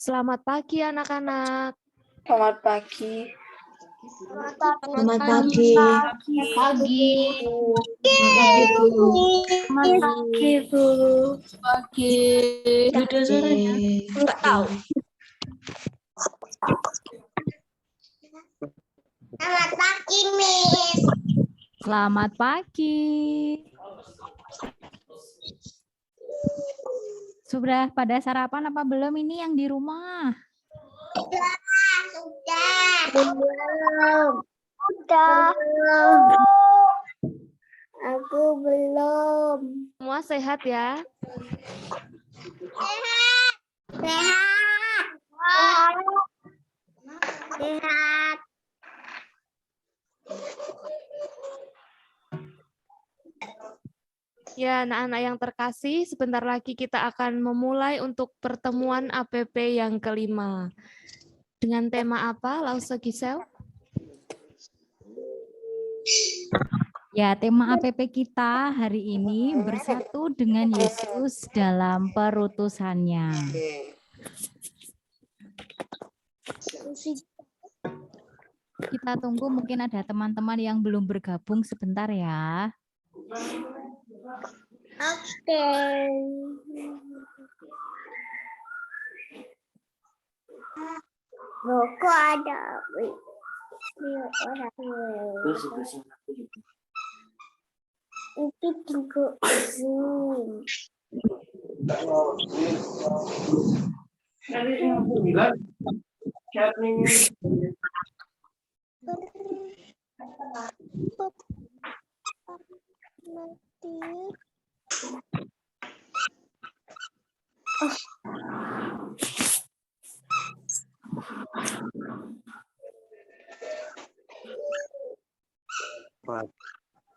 Selamat pagi anak-anak. Selamat pagi. Selamat pagi. Selamat pagi. Pagi. Selamat pagi, Bu. Pagi. Ada suaranya? Enggak tahu. Selamat pagi, Miss. Selamat pagi. Sudah pada sarapan apa belum ini yang di rumah? Sudah. Belum. Sudah. Aku belum. Semua sehat ya? Sehat. Sehat. Sehat. Sehat. Ya, anak-anak yang terkasih, sebentar lagi kita akan memulai untuk pertemuan APP yang kelima. Dengan tema apa, Lause Gisel? Ya, tema APP kita hari ini bersatu dengan Yesus dalam perutusannya. Kita tunggu, mungkin ada teman-teman yang belum bergabung sebentar ya. Oke. Loh, kok ada orang itu juga Zoom.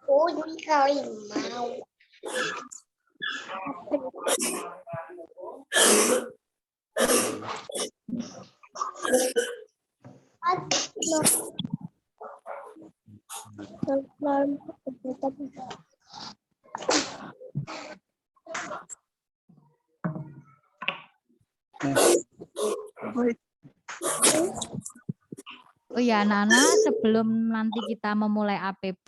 Oh, ini kali mau. Oh ya, anak-anak, sebelum nanti kita memulai APP,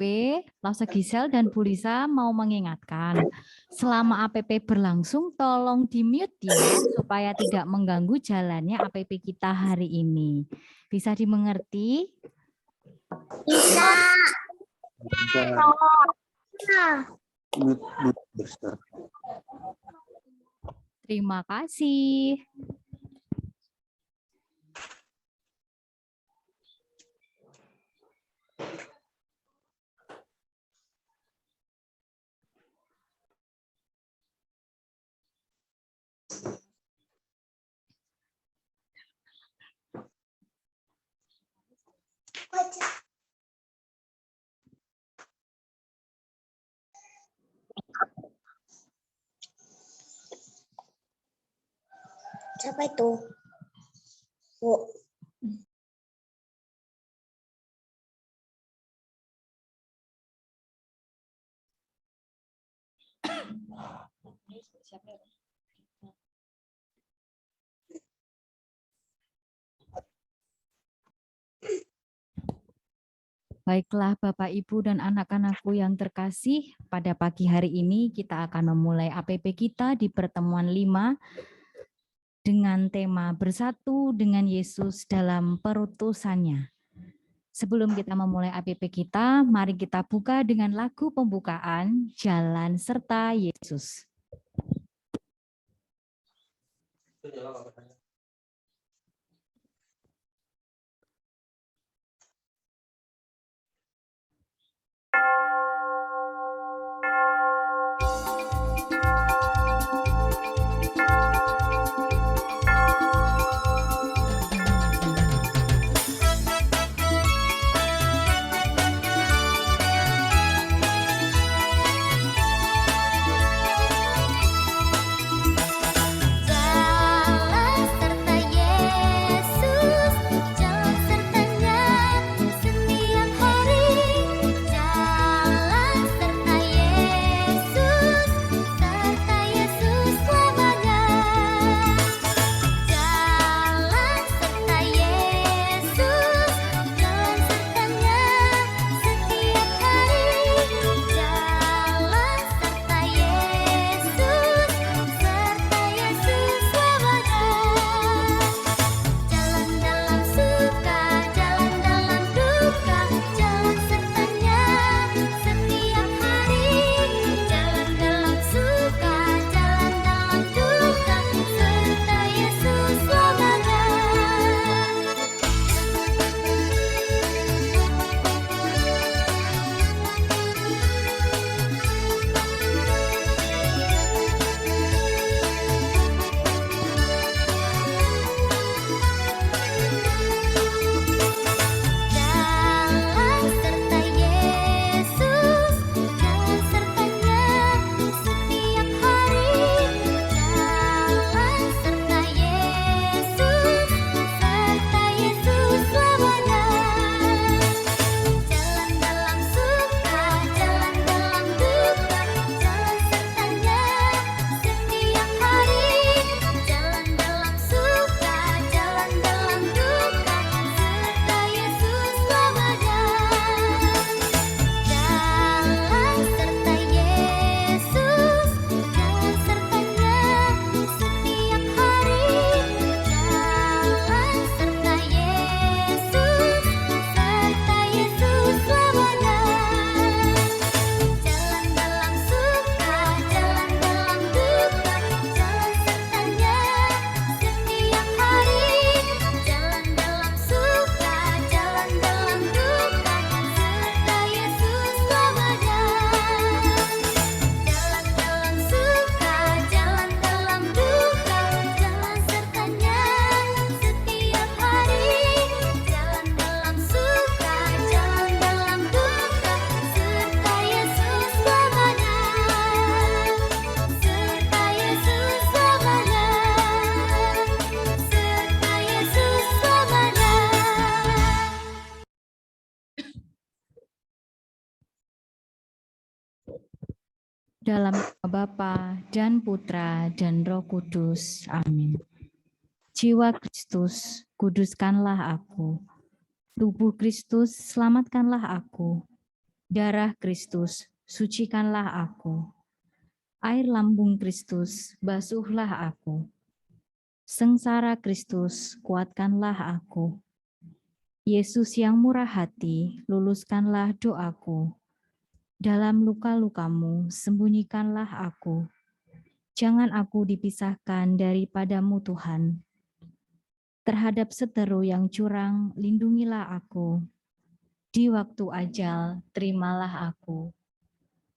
Lause Gisel dan Bu Lisa mau mengingatkan, selama APP berlangsung, tolong di-mute ya, supaya tidak mengganggu jalannya APP kita hari ini. Bisa dimengerti? Bisa. Terima kasih. Siapa itu? Bu. Baiklah Bapak, Ibu, dan anak-anakku yang terkasih, pada pagi hari ini kita akan memulai APP kita di pertemuan 5 dengan tema Bersatu dengan Yesus dalam perutusannya. Sebelum kita memulai APP kita, mari kita buka dengan lagu pembukaan Jalan Serta Yesus. Jalan dalam nama Bapa dan Putra dan Roh Kudus. Amin. Jiwa Kristus, kuduskanlah aku. Tubuh Kristus, selamatkanlah aku. Darah Kristus, sucikanlah aku. Air lambung Kristus, basuhlah aku. Sengsara Kristus, kuatkanlah aku. Yesus yang murah hati, luluskanlah doaku. Dalam luka-lukamu, sembunyikanlah aku. Jangan aku dipisahkan daripadamu Tuhan. Terhadap seteru yang curang, lindungilah aku. Di waktu ajal, terimalah aku.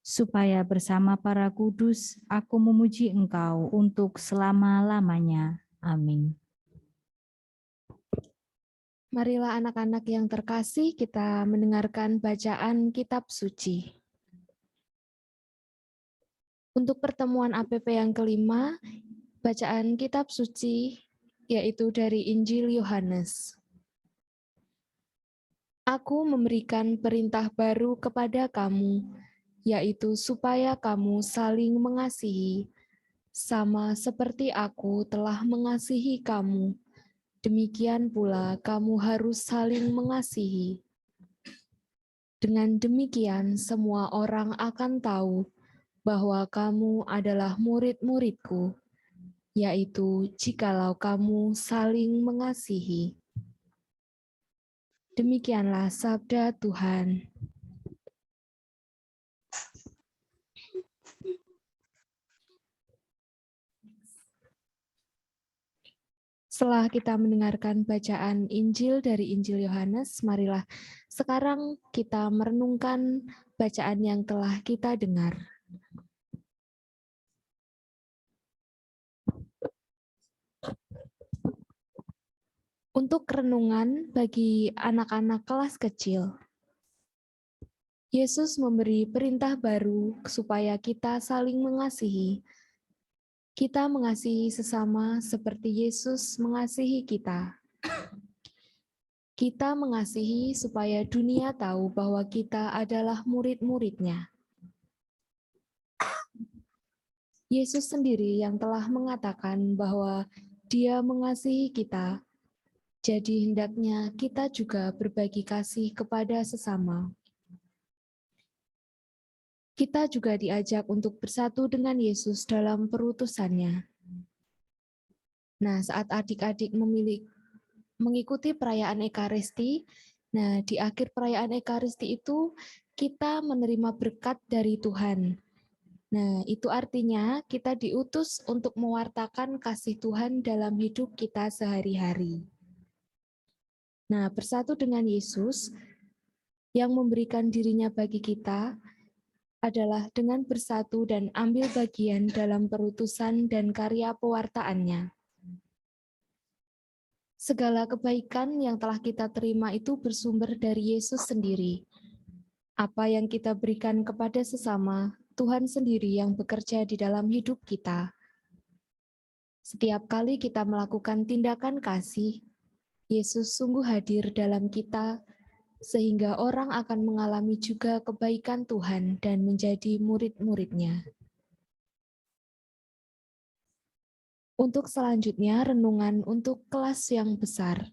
Supaya bersama para kudus, aku memuji Engkau untuk selama-lamanya. Amin. Marilah anak-anak yang terkasih, kita mendengarkan bacaan kitab suci. Untuk pertemuan APP yang kelima, bacaan kitab suci yaitu dari Injil Yohanes. Aku memberikan perintah baru kepada kamu, yaitu supaya kamu saling mengasihi, sama seperti aku telah mengasihi kamu. Demikian pula kamu harus saling mengasihi. Dengan demikian semua orang akan tahu bahwa kamu adalah murid-muridku, yaitu jikalau kamu saling mengasihi. Demikianlah sabda Tuhan. Setelah kita mendengarkan bacaan Injil dari Injil Yohanes, marilah sekarang kita merenungkan bacaan yang telah kita dengar. Untuk renungan bagi anak-anak kelas kecil, Yesus memberi perintah baru supaya kita saling mengasihi. Kita mengasihi sesama seperti Yesus mengasihi kita. Kita mengasihi supaya dunia tahu bahwa kita adalah murid-murid-Nya. Yesus sendiri yang telah mengatakan bahwa Dia mengasihi kita, jadi hendaknya kita juga berbagi kasih kepada sesama. Kita juga diajak untuk bersatu dengan Yesus dalam perutusannya. Nah, saat adik-adik mengikuti perayaan Ekaristi, nah di akhir perayaan Ekaristi itu kita menerima berkat dari Tuhan. Nah, itu artinya kita diutus untuk mewartakan kasih Tuhan dalam hidup kita sehari-hari. Nah, bersatu dengan Yesus yang memberikan dirinya bagi kita adalah dengan bersatu dan ambil bagian dalam perutusan dan karya pewartaannya. Segala kebaikan yang telah kita terima itu bersumber dari Yesus sendiri. Apa yang kita berikan kepada sesama, Tuhan sendiri yang bekerja di dalam hidup kita. Setiap kali kita melakukan tindakan kasih, Yesus sungguh hadir dalam kita, sehingga orang akan mengalami juga kebaikan Tuhan dan menjadi murid-murid-Nya. Untuk selanjutnya, renungan untuk kelas yang besar.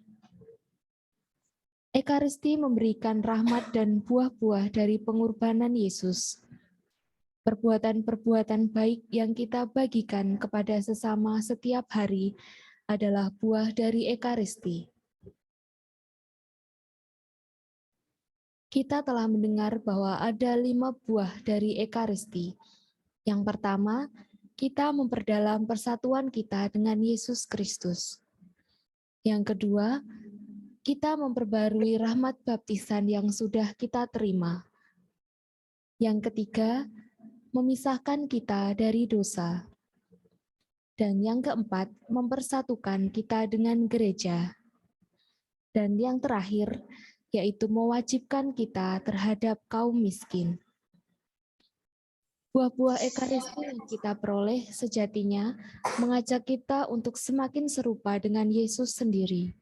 Ekaristi memberikan rahmat dan buah-buah dari pengorbanan Yesus. Perbuatan-perbuatan baik yang kita bagikan kepada sesama setiap hari adalah buah dari Ekaristi. Kita telah mendengar bahwa ada 5 buah dari Ekaristi. Yang pertama, kita memperdalam persatuan kita dengan Yesus Kristus. Yang kedua, kita memperbarui rahmat baptisan yang sudah kita terima. Yang ketiga, memisahkan kita dari dosa. Dan yang keempat, mempersatukan kita dengan gereja. Dan yang terakhir, yaitu mewajibkan kita terhadap kaum miskin. Buah-buah Ekaristi yang kita peroleh sejatinya mengajak kita untuk semakin serupa dengan Yesus sendiri.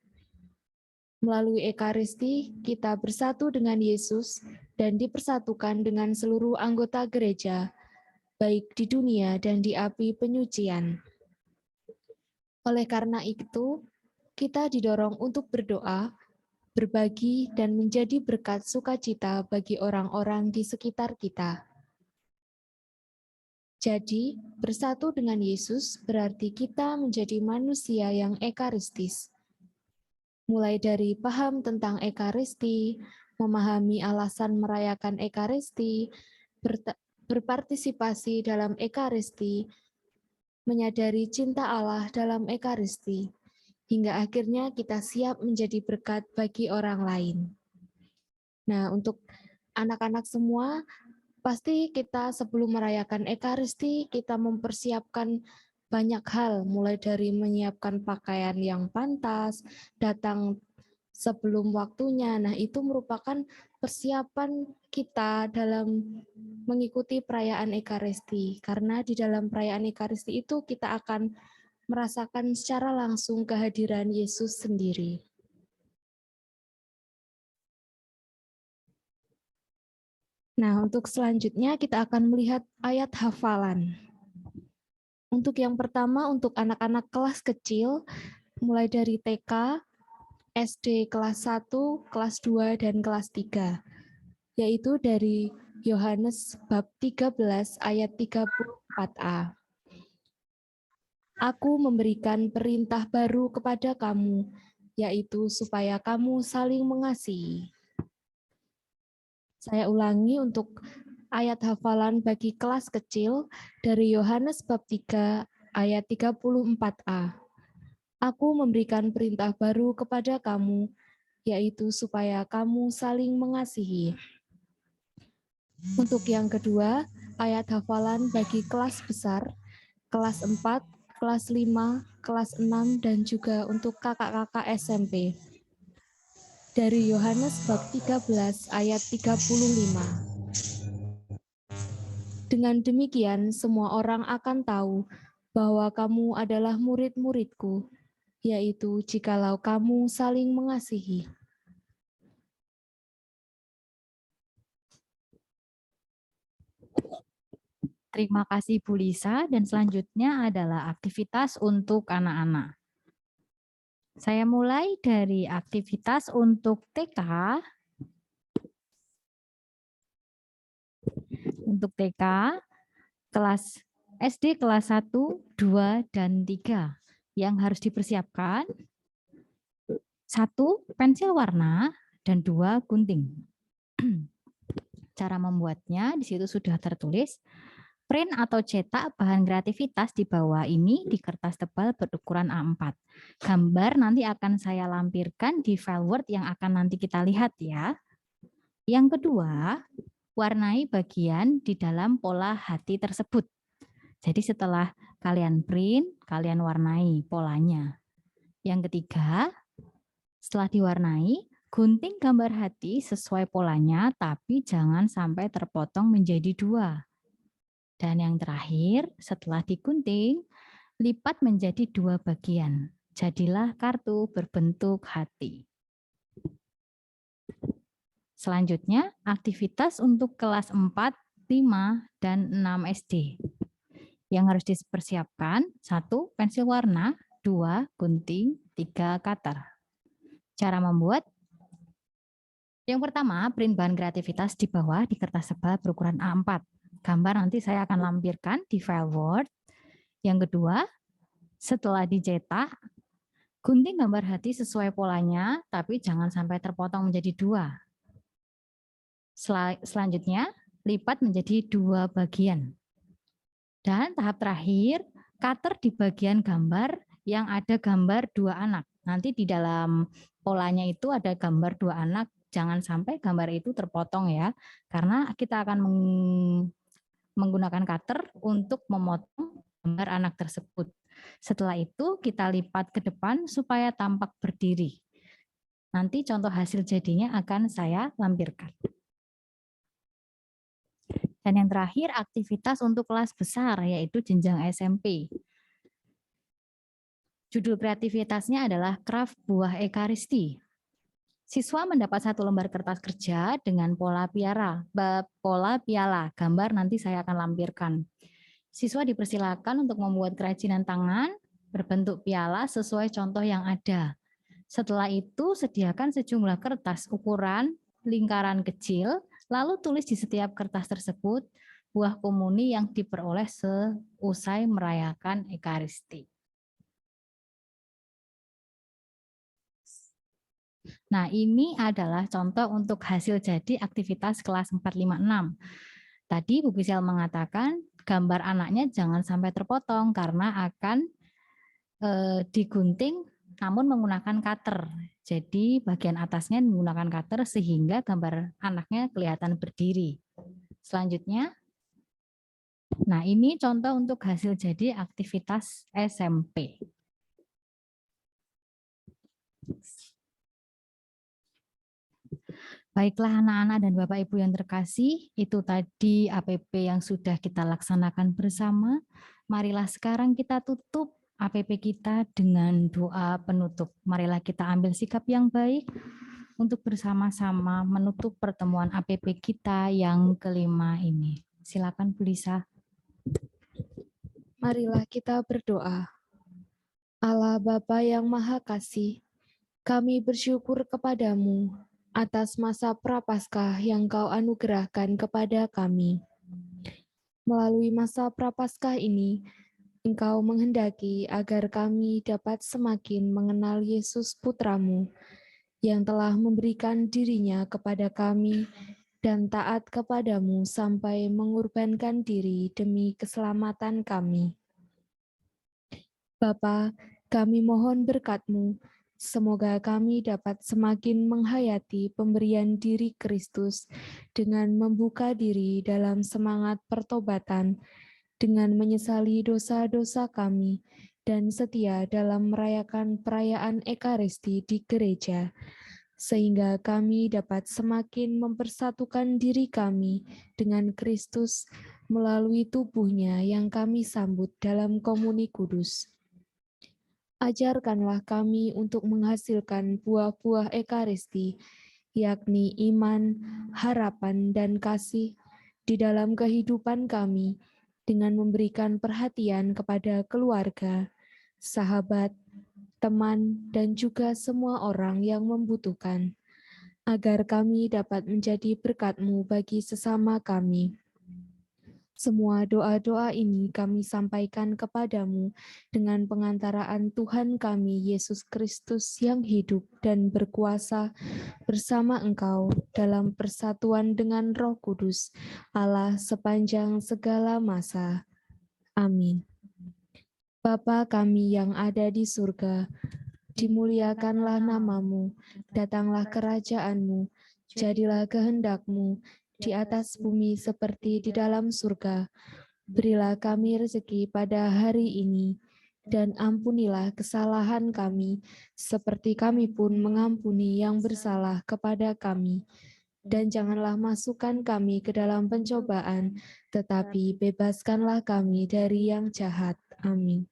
Melalui Ekaristi, kita bersatu dengan Yesus dan dipersatukan dengan seluruh anggota gereja, baik di dunia dan di api penyucian. Oleh karena itu, kita didorong untuk berdoa, berbagi, dan menjadi berkat sukacita bagi orang-orang di sekitar kita. Jadi, bersatu dengan Yesus berarti kita menjadi manusia yang ekaristis. Mulai dari paham tentang ekaristi, memahami alasan merayakan ekaristi, berpartisipasi dalam ekaristi, menyadari cinta Allah dalam ekaristi, hingga akhirnya kita siap menjadi berkat bagi orang lain. Nah, untuk anak-anak semua, pasti kita sebelum merayakan ekaristi, kita mempersiapkan banyak hal, mulai dari menyiapkan pakaian yang pantas, datang sebelum waktunya. Nah, itu merupakan persiapan kita dalam mengikuti perayaan ekaristi. Karena di dalam perayaan ekaristi itu kita akan merasakan secara langsung kehadiran Yesus sendiri. Nah, untuk selanjutnya kita akan melihat ayat hafalan. Untuk yang pertama, untuk anak-anak kelas kecil, mulai dari TK, SD kelas 1, kelas 2, dan kelas 3, yaitu dari Yohanes bab 13 ayat 34a. Aku memberikan perintah baru kepada kamu, yaitu supaya kamu saling mengasihi. Saya ulangi untuk ayat hafalan bagi kelas kecil dari Yohanes bab 3 ayat 34a. Aku memberikan perintah baru kepada kamu, yaitu supaya kamu saling mengasihi. Untuk yang kedua, ayat hafalan bagi kelas besar, kelas 4, kelas 5, kelas 6, dan juga untuk kakak-kakak SMP. Dari Yohanes bab 13 ayat 35. Dengan demikian, semua orang akan tahu bahwa kamu adalah murid-muridku, yaitu jikalau kamu saling mengasihi. Terima kasih Bu Lisa, dan selanjutnya adalah aktivitas untuk anak-anak. Saya mulai dari aktivitas untuk TK. Untuk TK, kelas SD kelas 1, 2, dan 3. Yang harus dipersiapkan, 1, pensil warna, dan 2, gunting. Cara membuatnya di situ sudah tertulis. Print atau cetak bahan kreativitas di bawah ini di kertas tebal berukuran A4. Gambar nanti akan saya lampirkan di file Word yang akan nanti kita lihat ya. Yang kedua, warnai bagian di dalam pola hati tersebut. Jadi setelah kalian print, kalian warnai polanya. Yang ketiga, setelah diwarnai, gunting gambar hati sesuai polanya, tapi jangan sampai terpotong menjadi 2. Dan yang terakhir, setelah digunting, lipat menjadi 2 bagian. Jadilah kartu berbentuk hati. Selanjutnya, aktivitas untuk kelas 4, 5, dan 6 SD. Yang harus dipersiapkan, 1, pensil warna, 2, gunting, 3, cutter. Cara membuat, yang pertama, print bahan kreativitas di bawah di kertas tebal berukuran A4. Gambar nanti saya akan lampirkan di file Word. Yang kedua, setelah dicetak, gunting gambar hati sesuai polanya, tapi jangan sampai terpotong menjadi 2. Selanjutnya, lipat menjadi 2 bagian. Dan tahap terakhir, cutter di bagian gambar yang ada gambar 2 anak. Nanti di dalam polanya itu ada gambar 2 anak, jangan sampai gambar itu terpotong ya, karena kita akan menggunakan cutter untuk memotong gambar anak tersebut. Setelah itu kita lipat ke depan supaya tampak berdiri. Nanti contoh hasil jadinya akan saya lampirkan. Dan yang terakhir aktivitas untuk kelas besar, yaitu jenjang SMP. Judul kreativitasnya adalah Craft Buah Ekaristi. Siswa mendapat 1 lembar kertas kerja dengan pola piala. Gambar nanti saya akan lampirkan. Siswa dipersilakan untuk membuat kerajinan tangan berbentuk piala sesuai contoh yang ada. Setelah itu, sediakan sejumlah kertas ukuran lingkaran kecil, lalu tulis di setiap kertas tersebut buah komuni yang diperoleh seusai merayakan Ekaristi. Nah, ini adalah contoh untuk hasil jadi aktivitas kelas 456. Tadi Bu Gisel mengatakan gambar anaknya jangan sampai terpotong karena akan digunting namun menggunakan cutter. Jadi bagian atasnya menggunakan cutter sehingga gambar anaknya kelihatan berdiri. Selanjutnya, nah ini contoh untuk hasil jadi aktivitas SMP. Baiklah anak-anak dan Bapak Ibu yang terkasih, itu tadi APP yang sudah kita laksanakan bersama. Marilah sekarang kita tutup APP kita dengan doa penutup. Marilah kita ambil sikap yang baik untuk bersama-sama menutup pertemuan APP kita yang kelima ini. Silakan Bu Lisa. Marilah kita berdoa. Allah Bapa yang Maha Kasih, kami bersyukur kepadamu atas masa Prapaskah yang Kau anugerahkan kepada kami. Melalui masa Prapaskah ini, Engkau menghendaki agar kami dapat semakin mengenal Yesus Putramu yang telah memberikan dirinya kepada kami dan taat kepadamu sampai mengorbankan diri demi keselamatan kami. Bapa, kami mohon berkat-Mu, semoga kami dapat semakin menghayati pemberian diri Kristus dengan membuka diri dalam semangat pertobatan, dengan menyesali dosa-dosa kami, dan setia dalam merayakan perayaan Ekaristi di gereja, sehingga kami dapat semakin mempersatukan diri kami dengan Kristus melalui tubuhnya yang kami sambut dalam komuni kudus. Ajarkanlah kami untuk menghasilkan buah-buah Ekaristi, yakni iman, harapan, dan kasih di dalam kehidupan kami, dengan memberikan perhatian kepada keluarga, sahabat, teman, dan juga semua orang yang membutuhkan, agar kami dapat menjadi berkat-Mu bagi sesama kami. Semua doa-doa ini kami sampaikan kepadamu dengan pengantaraan Tuhan kami, Yesus Kristus yang hidup dan berkuasa bersama Engkau dalam persatuan dengan Roh Kudus, Allah sepanjang segala masa. Amin. Bapa kami yang ada di surga, dimuliakanlah namamu, datanglah kerajaan-Mu, jadilah kehendak-Mu, di atas bumi seperti di dalam surga. Berilah kami rezeki pada hari ini, dan ampunilah kesalahan kami, seperti kami pun mengampuni yang bersalah kepada kami. Dan janganlah masukkan kami ke dalam pencobaan, tetapi bebaskanlah kami dari yang jahat. Amin.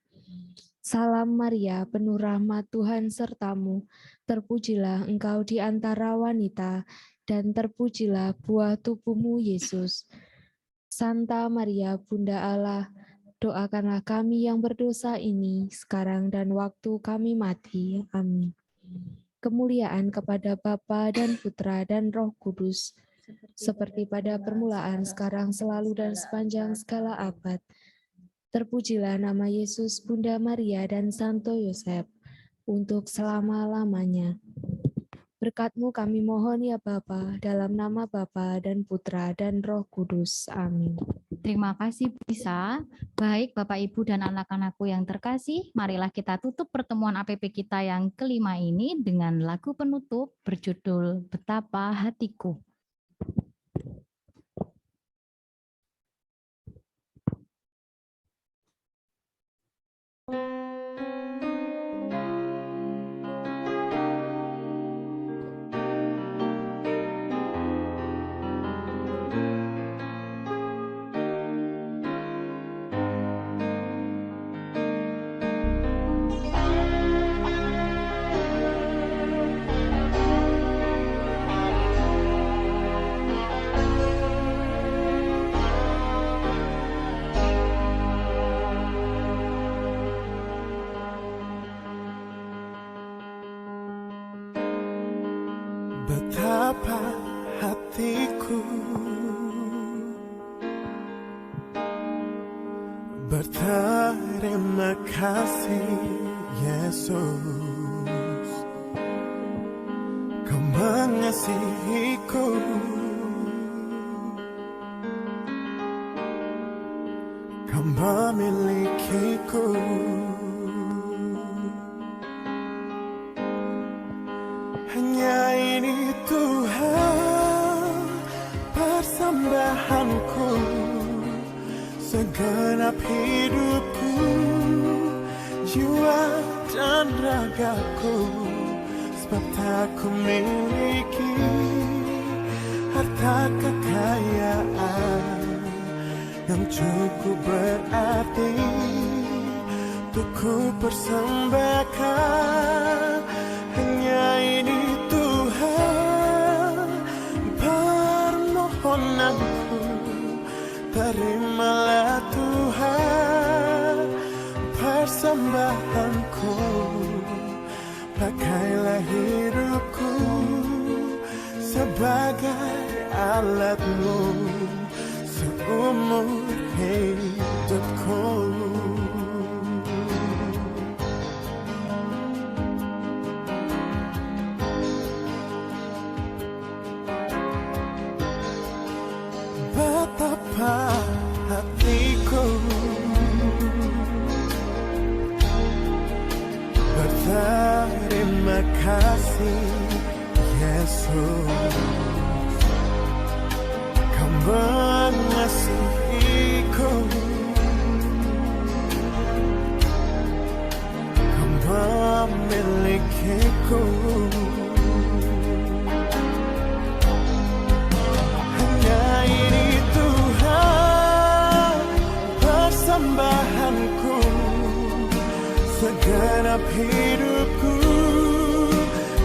Salam Maria, penuh rahmat Tuhan sertamu, terpujilah engkau di antara wanita, dan terpujilah buah tubuhmu Yesus. Santa Maria, Bunda Allah, doakanlah kami yang berdosa ini, sekarang dan waktu kami mati. Amin. Kemuliaan kepada Bapa dan Putra dan Roh Kudus, seperti pada permulaan, sekarang, selalu, dan sepanjang segala abad. Terpujilah nama Yesus, Bunda Maria, dan Santo Yosef, untuk selama-lamanya. Berkat-Mu kami mohon ya Bapa, dalam nama Bapa dan Putra dan Roh Kudus. Amin. Terima kasih Bu Lisa. Baik Bapak Ibu dan anak-anakku yang terkasih, marilah kita tutup pertemuan APP kita yang kelima ini dengan lagu penutup berjudul Betapa Hatiku. hatiku berterima kasih Yesus, Kau mengasihiku, Kau memilikiku. Hanya ini Tuhan persembahanku, segenap hidupku, jiwa dan ragaku, sebab tak ku miliki harta kekayaan yang cukup berarti untuk ku persembahkan. Hanya ini Tuhan permohonanku, terimalah Tuhan persembahanku, pakailah hidupku sebagai alatmu seumur hidupku. Betapa hatiku berterima kasih Yesus, Kau mengasihiku, Kau memilikiku. Hanya ini Tuhan persembahanku, segenap hidupku,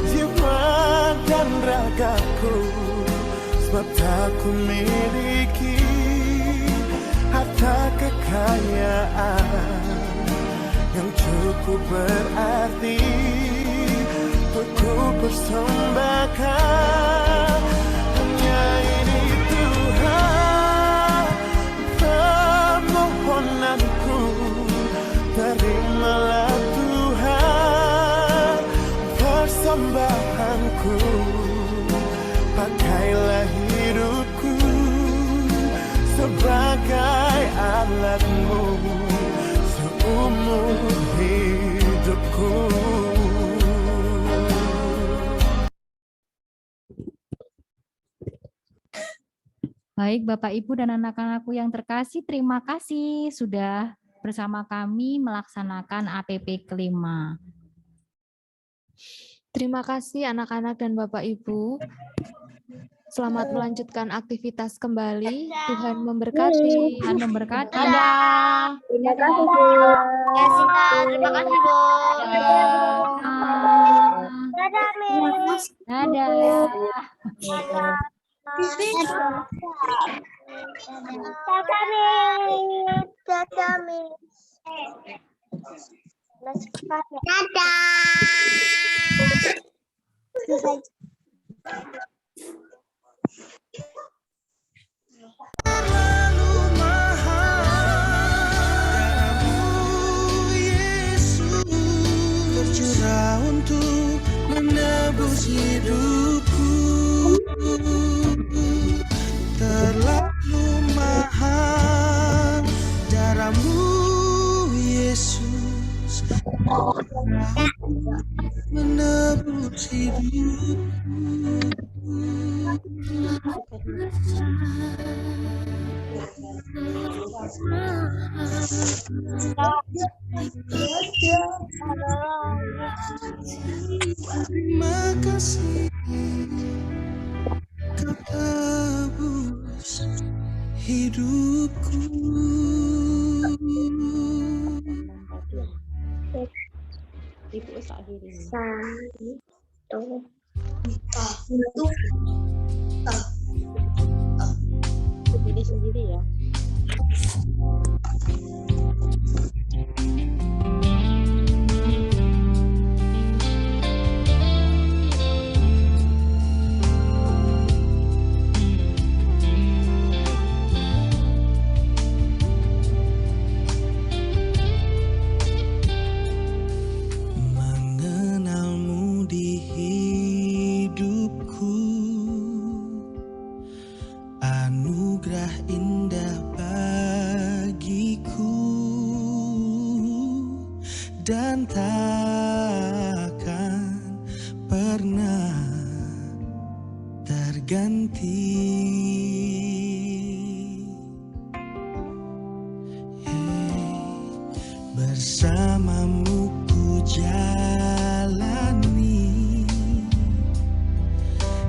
jiwa dan ragaku, sebab tak ku miliki harta kekayaan yang cukup berarti untuk ku persembahkan. Hanya ini Tuhan permohonanku, terimalah Tuhan persembahanku, pakailah hidupku sebagai alatmu seumur hidupku. Baik Bapak Ibu dan anak-anakku yang terkasih, terima kasih sudah bersama kami melaksanakan APP kelima. Terima kasih anak-anak dan Bapak Ibu. Selamat melanjutkan aktivitas kembali. Tuhan memberkati. Tuhan memberkati. Terima kasih, Bu. Terima kasih, Bu. Dadah, Miss. Dadah. Dadah, Miss. Dadah, Miss. Dadah. Terlalu mahal Yesus tercurah untuk menebus hidupku. Terlalu mahal darahmu Yesus menebus hidupku. Terima kasih Kau tebus hidupku. Sendiri ya. dan takkan pernah terganti. Bersamamu ku jalani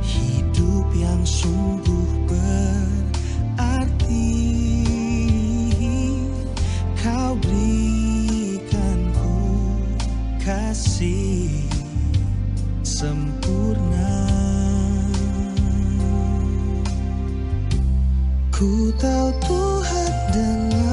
hidup yang sungguh berarti. Kau berikan ku kasih sempurna. Ku tahu Tuhan dengan